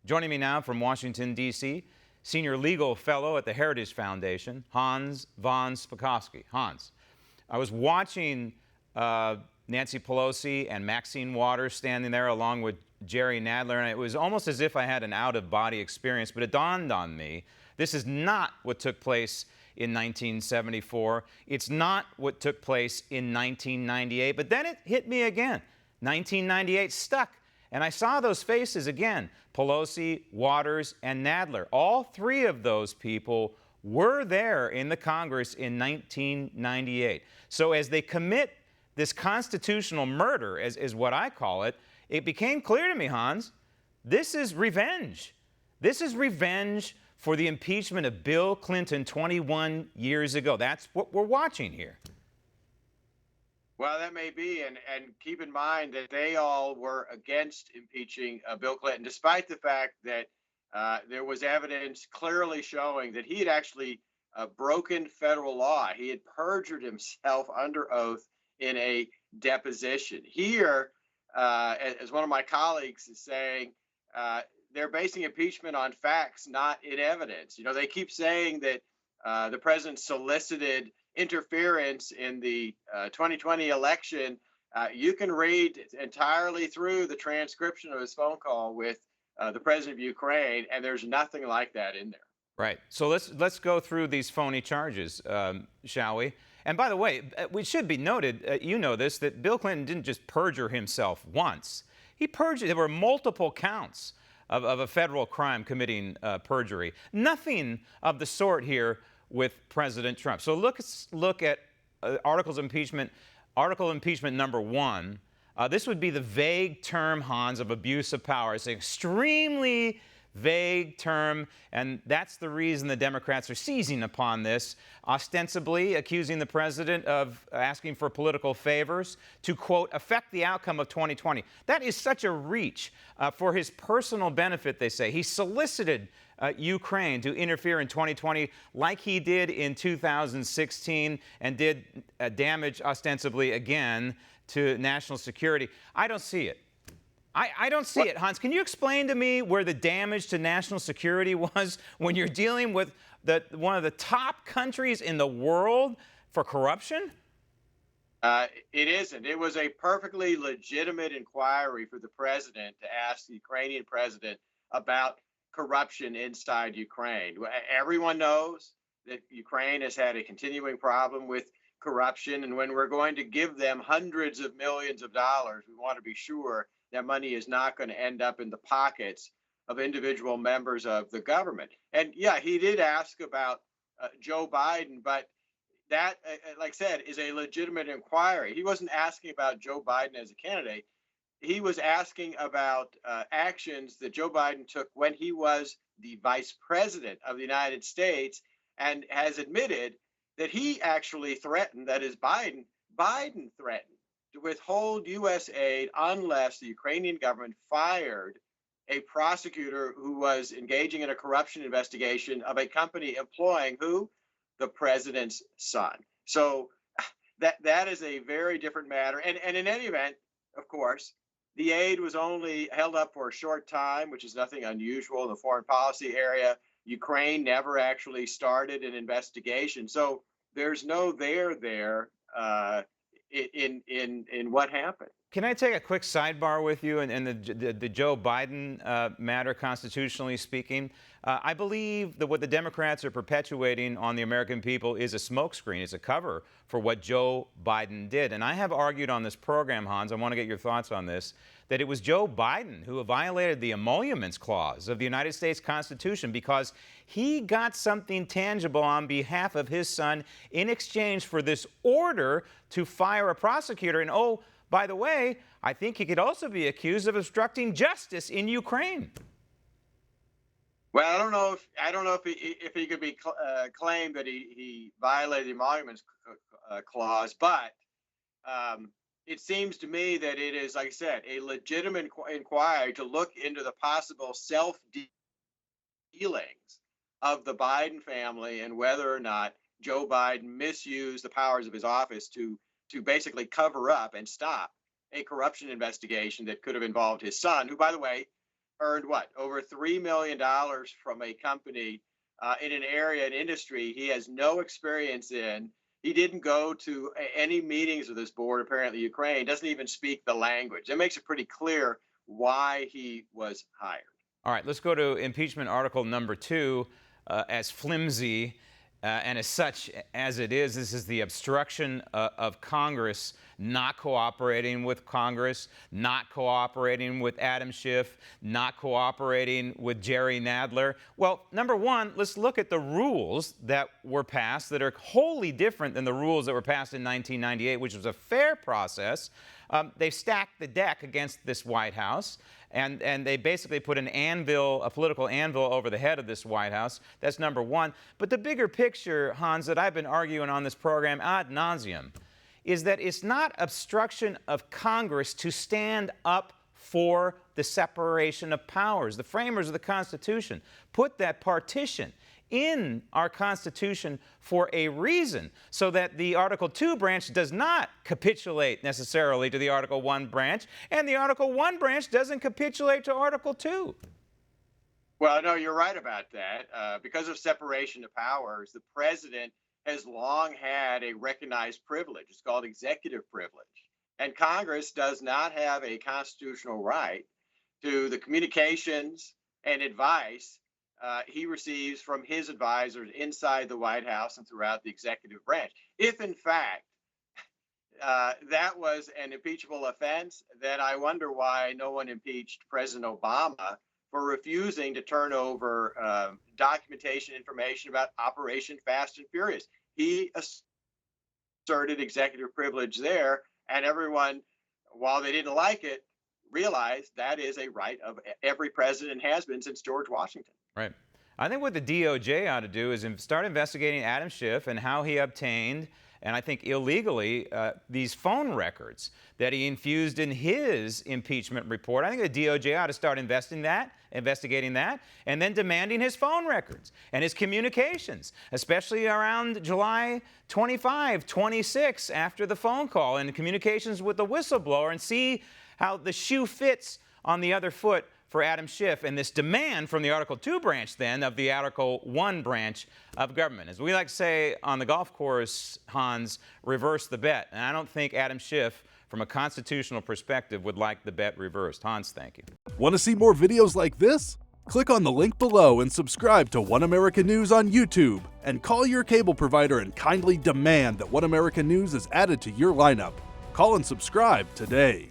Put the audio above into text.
Joining me now from Washington, D.C., Senior Legal Fellow at the Heritage Foundation, Hans von Spakovsky. Hans, I was watching Nancy Pelosi and Maxine Waters standing there along with Jerry Nadler, and it was almost as if I had an out-of-body experience, but it dawned on me, this is not what took place in 1974. It's not what took place in 1998, but then it hit me again. 1998 stuck. And I saw those faces again, Pelosi, Waters, and Nadler. All three of those people were there in the Congress in 1998. So as they commit this constitutional murder, is what I call it, it became clear to me, Hans, this is revenge. This is revenge for the impeachment of Bill Clinton 21 years ago. That's what we're watching here. Well, that may be, and keep in mind that they all were against impeaching Bill Clinton, despite the fact that there was evidence clearly showing that he had actually broken federal law. He had perjured himself under oath in a deposition. Here, as one of my colleagues is saying, they're basing impeachment on facts, not in evidence. You know, they keep saying that the president solicited interference in the 2020 election. You can read entirely through the transcription of his phone call with the president of Ukraine, and there's nothing like that in there. Right. So let's go through these phony charges, shall we? And by the way, we should be noted, you know this, that Bill Clinton didn't just perjure himself once. He perjured. There were multiple counts of a federal crime committing perjury. Nothing of the sort here with President Trump. So look at Article Impeachment number 1. This would be the vague term, Hans, of abuse of power. It's an extremely vague term, and that's the reason the Democrats are seizing upon this, ostensibly accusing the president of asking for political favors to, quote, affect the outcome of 2020. That is such a reach for his personal benefit, they say. He solicited Ukraine to interfere in 2020 like he did in 2016 and did damage ostensibly again to national security. I don't see it. I don't see it. Hans, can you explain to me where the damage to national security was when you're dealing with one of the top countries in the world for corruption? It isn't. It was a perfectly legitimate inquiry for the president to ask the Ukrainian president about corruption inside Ukraine. Everyone knows that Ukraine has had a continuing problem with corruption, and when we're going to give them hundreds of millions of dollars, we want to be sure that money is not going to end up in the pockets of individual members of the government. And yeah, he did ask about Joe Biden, but that, like I said, is a legitimate inquiry. He wasn't asking about Joe Biden as a candidate. He was asking about actions that Joe Biden took when he was the vice president of the United States, and has admitted that he actually threatened, that is Biden threatened to withhold U.S. aid unless the Ukrainian government fired a prosecutor who was engaging in a corruption investigation of a company employing who? The president's son. So that is a very different matter. And in any event, of course, the aid was only held up for a short time, which is nothing unusual in the foreign policy area. Ukraine never actually started an investigation. So there's no there in what happened. Can I take a quick sidebar with you and the Joe Biden matter, constitutionally speaking? I believe that what the Democrats are perpetuating on the American people is a smokescreen, is a cover for what Joe Biden did. And I have argued on this program, Hans, I want to get your thoughts on this, that it was Joe Biden who violated the emoluments clause of the United States Constitution because he got something tangible on behalf of his son in exchange for this order to fire a prosecutor. And oh, by the way, I think he could also be accused of obstructing justice in Ukraine. Well, I don't know if he could be claimed that he violated the emoluments clause, but it seems to me that it is, like I said, a legitimate inquiry to look into the possible self-dealings of the Biden family and whether or not Joe Biden misused the powers of his office to basically cover up and stop a corruption investigation that could have involved his son, who, by the way, earned what, over $3 million from a company in an area, an industry he has no experience in. He didn't go to any meetings of this board. Apparently, Ukraine doesn't even speak the language. That makes it pretty clear why he was hired. All right, let's go to impeachment article number 2. As flimsy and as such as it is, this is the obstruction of Congress, not cooperating with Congress, not cooperating with Adam Schiff, not cooperating with Jerry Nadler. Well, number one, let's look at the rules that were passed that are wholly different than the rules that were passed in 1998, which was a fair process. They stacked the deck against this White House, and they basically put an anvil, a political anvil, over the head of this White House. That's number one. But the bigger picture, Hans, that I've been arguing on this program ad nauseum, is that it's not obstruction of Congress to stand up for the separation of powers. The framers of the Constitution put that partition in our Constitution for a reason, so that the Article 2 branch does not capitulate necessarily to the Article 1 branch, and the Article 1 branch doesn't capitulate to Article 2. Well, no, you're right about that. Because of separation of powers, the president has long had a recognized privilege. It's called executive privilege. And Congress does not have a constitutional right to the communications and advice he receives from his advisors inside the White House and throughout the executive branch. If, in fact, that was an impeachable offense, then I wonder why no one impeached President Obama for refusing to turn over documentation information about Operation Fast and Furious. He asserted executive privilege there, and everyone, while they didn't like it, realized that is a right of every president, has been since George Washington. Right. I think what the DOJ ought to do is start investigating Adam Schiff and how he obtained, and I think illegally, these phone records that he infused in his impeachment report. I think the DOJ ought to start investigating that, and then demanding his phone records and his communications, especially around July 25, 26, after the phone call, and communications with the whistleblower, and see how the shoe fits on the other foot for Adam Schiff, and this demand from the Article 2 branch, then, of the Article 1 branch of government. As we like to say on the golf course, Hans, reverse the bet. And I don't think Adam Schiff, from a constitutional perspective, would like the bet reversed. Hans, thank you. Want to see more videos like this? Click on the link below and subscribe to One America News on YouTube. And call your cable provider and kindly demand that One America News is added to your lineup. Call and subscribe today.